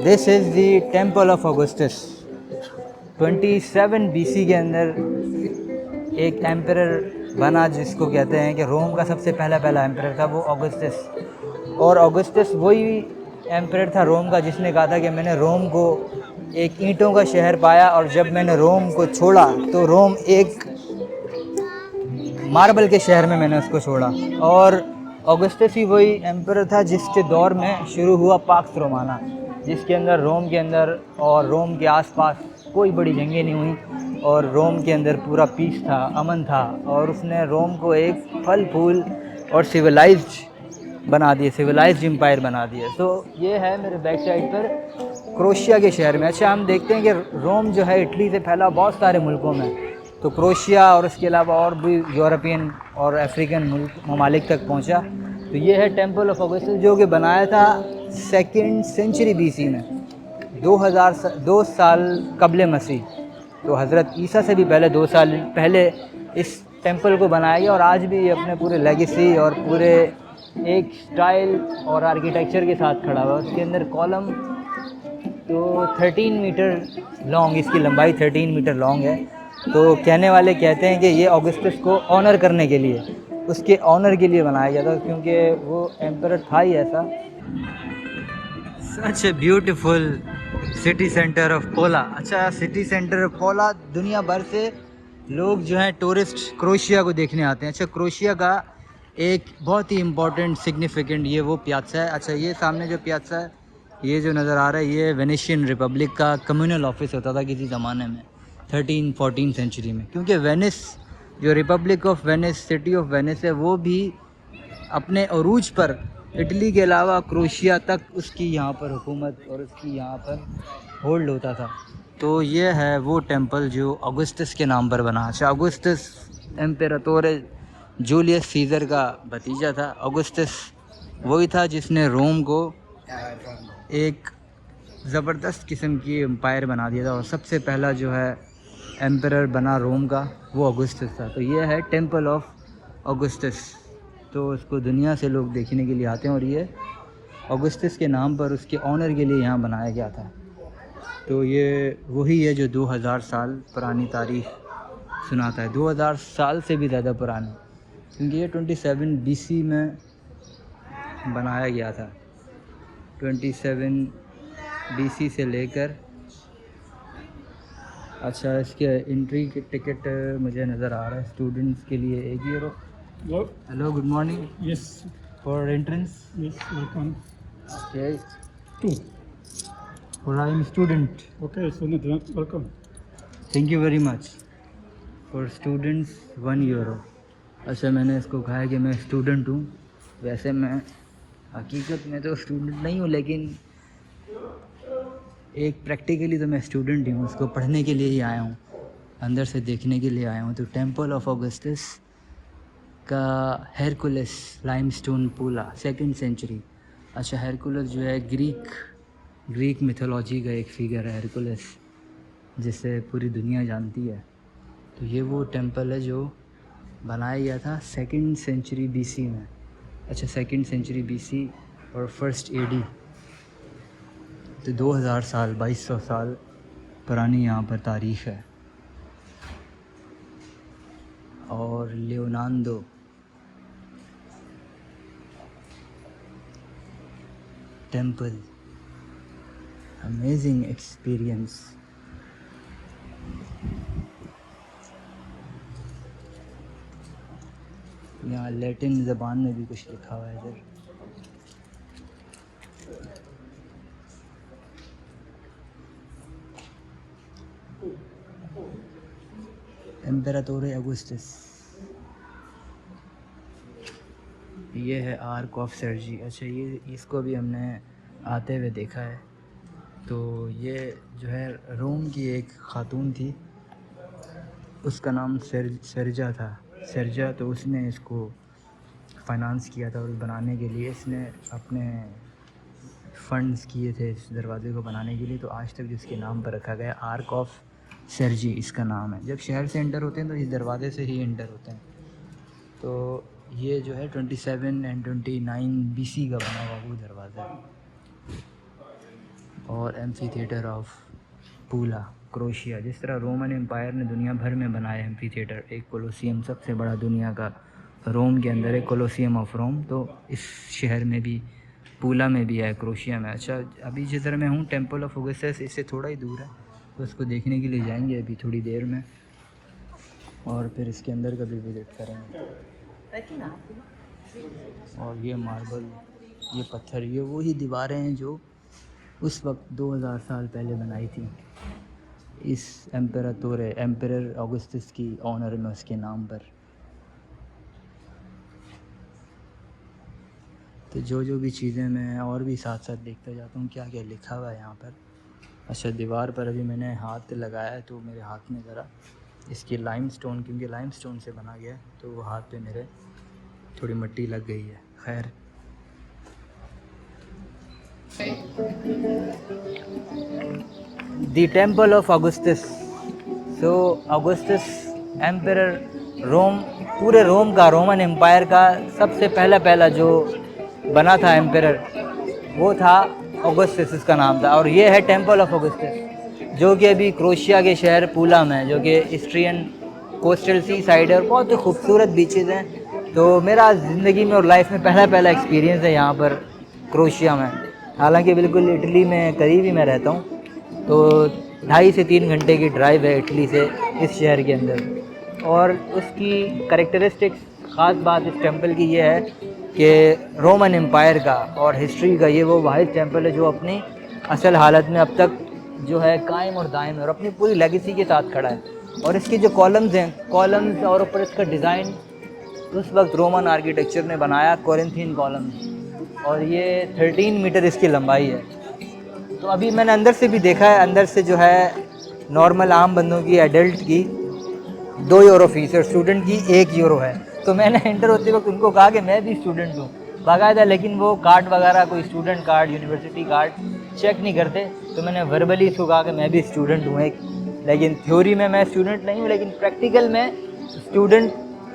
This is the temple of Augustus. 27 BC के अंदर एक एम्परर बना जिसको कहते हैं कि रोम का सबसे पहला एम्परर था वो ऑगस्टस। और ऑगस्टस वही एम्परर था रोम का जिसने कहा था कि मैंने रोम को एक ईंटों का शहर पाया और जब मैंने रोम को छोड़ा तो रोम एक मार्बल के शहर में मैंने उसको छोड़ा। और ऑगस्टस ही वही एम्परर था जिसके दौर में शुरू हुआ पाक्स रोमाना, जिसके अंदर रोम के अंदर और रोम के आसपास कोई बड़ी जंगें नहीं हुई और रोम के अंदर पूरा पीस था, अमन था। और उसने रोम को एक फल फूल और सिविलाइज्ड बना दिए, सिविलाइज्ड एम्पायर बना दिए। तो ये है मेरे बैक साइड पर क्रोशिया के शहर में। अच्छा, हम देखते हैं कि रोम जो है इटली से फैला बहुत सारे मुल्कों में, तो क्रोशिया और उसके अलावा और भी यूरोपियन और अफ्रीकन ममालिक तक पहुंचा। तो ये है टेम्पल ऑफ ऑगस्टस जो कि बनाया था 2nd सेंचुरी बीसी में, 2 साल कबल मसीह। तो हज़रत ईसा से भी पहले 2 साल पहले इस टेम्पल को बनाया गया और आज भी ये अपने पूरे लेगेसी और पूरे एक स्टाइल और आर्किटेक्चर के साथ खड़ा हुआ है। उसके अंदर कॉलम तो 13 मीटर लॉन्ग, इसकी लंबाई 13 मीटर लॉन्ग है। तो कहने वाले कहते हैं कि ये ऑगस्टस को ऑनर करने के लिए, उसके ऑनर के लिए बनाया गया था, क्योंकि वो एम्परर था ही ऐसा। Such a beautiful city centre of Pola. अच्छा, सिटी सेंटर ऑफ पोला, दुनिया भर से लोग जो हैं टूरिस्ट क्रोशिया को देखने आते हैं। अच्छा, क्रोशिया का एक बहुत ही इम्पोर्टेंट सिग्निफिकेंट ये वो प्यासा है। अच्छा, ये सामने जो प्यासा है, ये जो नज़र आ रहा है, ये वेनिशियन रिपब्लिक का कम्युनल ऑफिस होता था किसी ज़माने में 13-14 सेंचुरी में, क्योंकि वेनिस जो Republic of Venice, city of Venice है, वो भी अपने अरूज पर इटली के अलावा क्रोशिया तक उसकी यहाँ पर हुकूमत और उसकी यहाँ पर होल्ड होता था। तो ये है वो टेम्पल जो ऑगस्टस के नाम पर बना। अच्छा, ऑगस्टस एम्पेरातोर जूलियस सीज़र का भतीजा था। ऑगस्टस वही था जिसने रोम को एक ज़बरदस्त किस्म की एम्पायर बना दिया था और सबसे पहला जो है एम्परर बना रोम का वो ऑगस्टस था। तो ये है टेम्पल ऑफ ऑगस्टस। तो उसको दुनिया से लोग देखने के लिए आते हैं और ये ऑगस्टस के नाम पर उसके ऑनर के लिए यहाँ बनाया गया था। तो ये वही है जो 2000 साल पुरानी तारीख सुनाता है, 2000 साल से भी ज़्यादा पुरानी, क्योंकि ये 27 बीसी में बनाया गया था। 27 बीसी से लेकर। अच्छा, इसके एंट्री के टिकट मुझे नज़र आ रहा है स्टूडेंट्स के लिए €1। Hello, good morning. Yes, for entrance yes, welcome. Okay, 2. For I am student. Okay, so now welcome. Thank you very much. For students €1। अच्छा, मैंने इसको कहा है कि मैं स्टूडेंट हूँ। वैसे मैं हकीकत में तो स्टूडेंट नहीं हूँ, लेकिन एक प्रैक्टिकली तो मैं स्टूडेंट ही हूँ, उसको पढ़ने के लिए ही आया हूँ, अंदर से देखने के लिए आया हूँ। तो टेम्पल ऑफ ऑगस्टस का हेरकुलस लाइमस्टोन पोला 2nd सेंचुरी। अच्छा, हेरकुलस जो है ग्रीक मिथोलॉजी का एक फिगर है हेरकुलस, जिसे पूरी दुनिया जानती है। तो ये वो टेम्पल है जो बनाया गया था 2nd सेंचुरी बीसी में। अच्छा, 2nd सेंचुरी बीसी और 1st AD। तो 2000 साल, 2200 साल पुरानी यहाँ पर तारीख़ है। और लियोनार्डो टेम्पल, अमेजिंग एक्सपीरियंस। यहाँ लैटिन ज़बान में भी कुछ लिखा हुआ है इधर। एम्पेरातोर ऑगस्टस। ये है आर्क ऑफ सर्जी। अच्छा, ये इसको भी हमने आते हुए देखा है। तो ये जो है रोम की एक ख़ातून थी, उसका नाम सर्जा था, सर्जा। तो उसने इसको फाइनेंस किया था और बनाने के लिए इसने अपने फंड्स किए थे इस दरवाज़े को बनाने के लिए। तो आज तक जिसके नाम पर रखा गया आर्क ऑफ सर्जी, इसका नाम है। जब शहर से एंटर होते हैं तो इस दरवाज़े से ही एंटर होते हैं। तो ये जो है 27 और 29 बीसी का बना हुआ वो दरवाज़ा है। और एम्फी थिएटर ऑफ पूला, क्रोशिया। जिस तरह रोमन एम्पायर ने दुनिया भर में बनाया एम्फी थिएटर, एक कोलोसियम सबसे बड़ा दुनिया का रोम के अंदर एक कोलोसियम ऑफ रोम, तो इस शहर में भी, पूला में भी है, क्रोशिया में। अच्छा, अभी जिधर मैं हूँ टेम्पल ऑफ ऑगस्टस इससे थोड़ा ही दूर है, तो उसको देखने के लिए जाएंगे अभी थोड़ी देर में, और फिर इसके अंदर का भी विजिट करेंगे। और ये मार्बल, ये पत्थर, ये वही दीवारें हैं जो उस वक्त 2000 साल पहले बनाई थी इस एम्परर ऑगस्टस की ऑनर में, उसके नाम पर। तो जो भी चीज़ें मैं और भी साथ साथ देखता जाता हूँ क्या क्या लिखा हुआ है यहाँ पर। अच्छा, दीवार पर अभी मैंने हाथ लगाया है तो मेरे हाथ में ज़रा इसकी लाइमस्टोन, क्योंकि लाइमस्टोन से बना गया है, तो वो हाथ पे मेरे थोड़ी मिट्टी लग गई है। खैर, the temple of Augustus. So Augustus emperor Rome, पूरे रोम का, रोमन एम्पायर का सबसे पहला जो बना था एम्परर, वो था ऑगस्टस, उसका नाम था। और ये है टेम्पल ऑफ ऑगस्टस, जो कि अभी क्रोशिया के शहर पूला में, जो कि इस्ट्रियन कोस्टल सी साइड है और बहुत ही खूबसूरत बीचेज़ हैं। तो मेरा ज़िंदगी में और लाइफ में पहला एक्सपीरियंस है यहाँ पर क्रोशिया में। हालांकि बिल्कुल इटली में करीब ही मैं रहता हूँ, तो 2.5 से 3 घंटे की ड्राइव है इटली से इस शहर के अंदर। और उसकी कैरेक्टरिस्टिक्स, ख़ास बात इस टेंपल की ये है कि रोमन एम्पायर का और हिस्ट्री का ये वो वाहिद टेंपल है जो अपनी असल हालत में अब तक जो है कायम और दायम है और अपनी पूरी लेगेसी के साथ खड़ा है। और इसकी जो कॉलम्स हैं, कॉलम्स और ऊपर इसका डिज़ाइन उस वक्त रोमन आर्किटेक्चर ने बनाया, कोरिंथियन कॉलम्स, और ये 13 मीटर इसकी लंबाई है। तो अभी मैंने अंदर से भी देखा है, अंदर से जो है नॉर्मल आम बंदों की, एडल्ट की 2 यूरो फीस और स्टूडेंट की 1 यूरो है। तो मैंने एंटर होते वक्त उनको कहा कि मैं भी स्टूडेंट हूँ बाकायदा, लेकिन वो कार्ड वगैरह, कोई student card, university card check नहीं करते। तो मैंने वर्बली इसको कहा कि मैं भी स्टूडेंट हूँ एक, लेकिन थ्योरी में मैं स्टूडेंट नहीं हूँ, लेकिन प्रैक्टिकल में स्टूडेंट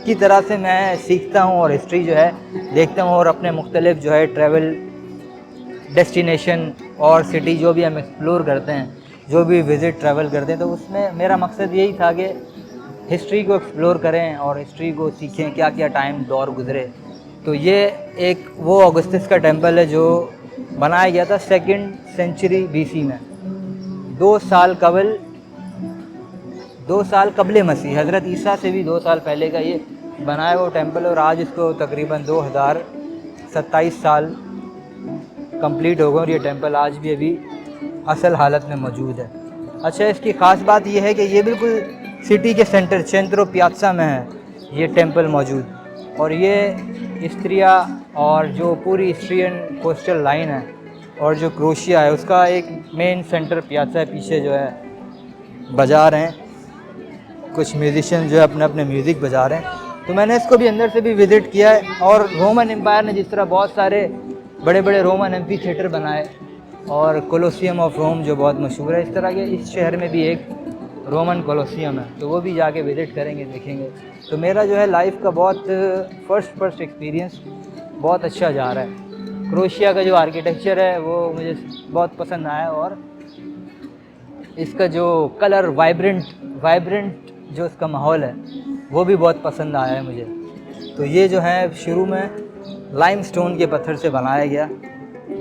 की तरह से मैं सीखता हूँ और हिस्ट्री जो है देखता हूँ, और अपने मुख्तलिफ जो है ट्रैवल डेस्टिनेशन और सिटी जो भी हम एक्सप्लोर करते हैं, जो भी विज़िट ट्रैवल करते हैं, तो उसमें मेरा मकसद यही था कि हिस्ट्री को एक्सप्लोर करें और हिस्ट्री को सीखें, क्या क्या टाइम दौर गुजरे। तो ये एक वो ऑगस्टस का टेंपल है जो बनाया गया था 2nd सेंचुरी BC में, 2 साल कबले मसीह, हज़रत ईसा से भी 2 साल पहले का ये बनाया वो टेंपल। और आज इसको तकरीबन 2027 साल कंप्लीट हो गए और ये टेंपल आज भी अभी असल हालत में मौजूद है। अच्छा, इसकी ख़ास बात यह है कि ये बिल्कुल सिटी के सेंटर सेंट्रो पियाज़ा में है ये टेंपल मौजूद, और ये इस्ट्रिया और जो पूरी इस्ट्रियन कोस्टल लाइन है और जो क्रोशिया है उसका एक मेन सेंटर पियाज़ा है। पीछे जो है बाज़ार हैं, कुछ म्यूज़िशियन जो है अपने अपने म्यूज़िक बजा रहे हैं। तो मैंने इसको भी अंदर से भी विज़िट किया है। और रोमन एम्पायर ने जिस तरह बहुत सारे बड़े बड़े रोमन एम्फी थिएटर बनाए और कोलोसियम ऑफ रोम जो बहुत मशहूर है, इस तरह के इस शहर में भी एक रोमन कोलोसियम है, तो वो भी जाके विज़िट करेंगे, देखेंगे। तो मेरा जो है लाइफ का बहुत फर्स्ट एक्सपीरियंस बहुत अच्छा जा रहा है। क्रोशिया का जो आर्किटेक्चर है वो मुझे बहुत पसंद आया, और इसका जो कलर वाइब्रेंट जो इसका माहौल है वो भी बहुत पसंद आया है मुझे। तो ये जो है शुरू में लाइमस्टोन के पत्थर से बनाया गया,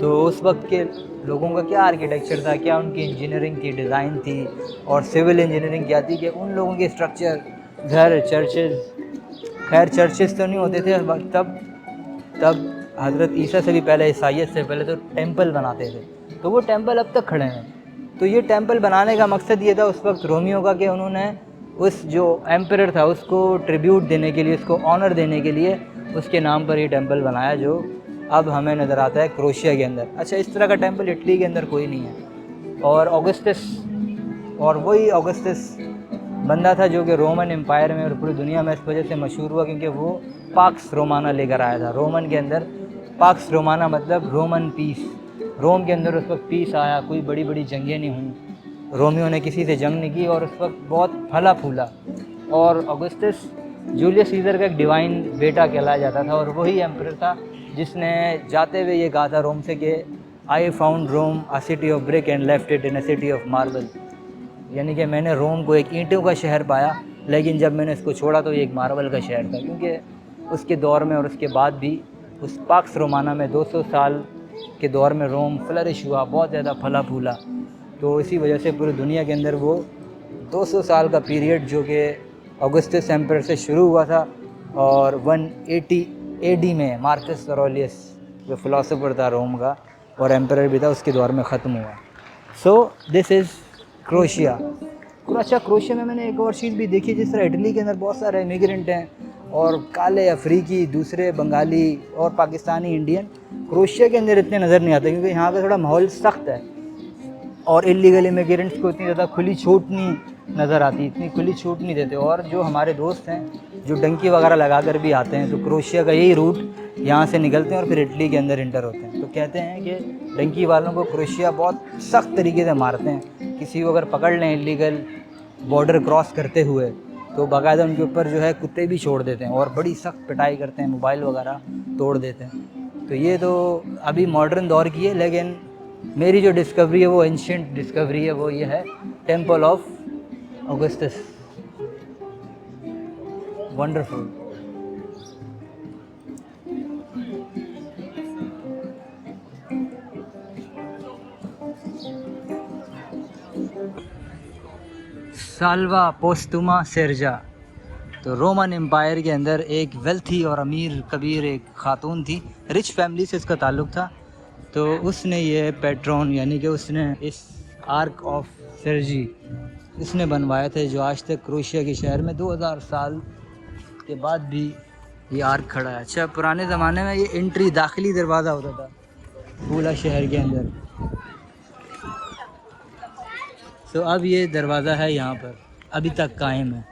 तो उस वक्त के लोगों का क्या आर्किटेक्चर था, क्या उनकी इंजीनियरिंग थी, डिज़ाइन थी, और सिविल इंजीनियरिंग क्या थी कि उन लोगों के स्ट्रक्चर, घर, चर्चेज़, खैर चर्चेज़ तो नहीं होते थे तब हज़रत ईसा से भी पहले, ईसाइयत से पहले तो टेंपल बनाते थे, तो वो टेंपल अब तक खड़े हैं। तो ये टेंपल बनाने का मकसद ये था उस वक्त रोमियो का कि उन्होंने उस जो एम्परर था उसको ट्रिब्यूट देने के लिए, उसको ऑनर देने के लिए उसके नाम पर ये टेंपल बनाया, जो अब हमें नज़र आता है क्रोशिया के अंदर। अच्छा, इस तरह का टेंपल इटली के अंदर कोई नहीं है। और ऑगस्टस, और वही ऑगस्टस बंदा था जो कि रोमन एम्पायर में और पूरी दुनिया में इस वजह से मशहूर हुआ क्योंकि वो पाक्स रोमाना लेकर आया था। रोमन के अंदर पाक्स रोमाना मतलब रोमन पीस, रोम के अंदर उस वक्त पीस आया, कोई बड़ी बड़ी जंगें नहीं हुई, रोमियो ने किसी से जंग नहीं की और उस वक्त बहुत फला फूला। और ऑगस्टस जूलियस सीज़र का एक डिवाइन बेटा कहलाया जाता था, और वही एम्परर था जिसने जाते हुए ये कहा था रोम से कि I found Rome a city of brick and left it in a city of marble. यानी कि मैंने रोम को एक ईंटों का शहर पाया, लेकिन जब मैंने इसको छोड़ा तो ये एक मार्बल का शहर था, क्योंकि उसके दौर में और उसके बाद भी उस पाक्स रोमाना में 200 साल के दौर में रोम फ्लरिश हुआ, बहुत ज़्यादा फला फूला। तो इसी वजह से पूरी दुनिया के अंदर वो 200 साल का पीरियड जो कि ऑगस्टस एम्पर से शुरू हुआ था और 180 AD में मार्कस ऑरेलियस जो फ़िलासफ़र था रोम का और एम्परर भी था, उसके दौर में ख़त्म हुआ। So this is crochet. अच्छा, क्रोशिया में मैंने एक और चीज़ भी देखी, जिस तरह इटली के अंदर बहुत सारे इमिग्रेंट हैं और काले अफ्रीकी, दूसरे बंगाली और पाकिस्तानी, इंडियन, क्रोशिया के अंदर इतने नज़र नहीं आते, क्योंकि यहाँ का थोड़ा माहौल सख्त है और इलीगल इमिग्रेंट्स को इतनी ज़्यादा खुली छूट नहीं नज़र आती, इतनी खुली छूट नहीं देते। और जो हमारे दोस्त हैं जो डंकी वगैरह लगा कर भी आते हैं, तो क्रोशिया का यही रूट यहाँ से निकलते हैं और फिर इटली के अंदर इंटर होते हैं। तो कहते हैं कि डंकी वालों को क्रोशिया बहुत सख्त तरीके से मारते हैं। किसी को अगर पकड़ लें इलीगल बॉर्डर क्रॉस करते हुए तो बाकायदा उनके ऊपर जो है कुत्ते भी छोड़ देते हैं और बड़ी सख्त पिटाई करते हैं, मोबाइल वगैरह तोड़ देते हैं। तो ये तो अभी मॉडर्न दौर की है, लेकिन मेरी जो डिस्कवरी है वो एंशिएंट डिस्कवरी है, वो ये है टेम्पल ऑफ ऑगस्टस। वंडरफुल। साल्वा पोस्तुमा सेर्जा। तो रोमन एम्पायर के अंदर एक वेल्थी और अमीर कबीर एक खातून थी, रिच फैमिली से इसका ताल्लुक़ था। तो उसने ये पेट्रोन यानी कि उसने इस आर्क ऑफ सेर्जी उसने बनवाया था, जो आज तक क्रोशिया के शहर में 2000 साल के बाद भी ये आर्क खड़ा है। अच्छा, पुराने ज़माने में ये एंट्री दाखिली दरवाज़ा होता था पूरा शहर के अंदर। तो अब ये दरवाज़ा है यहाँ पर, अभी तक कायम है।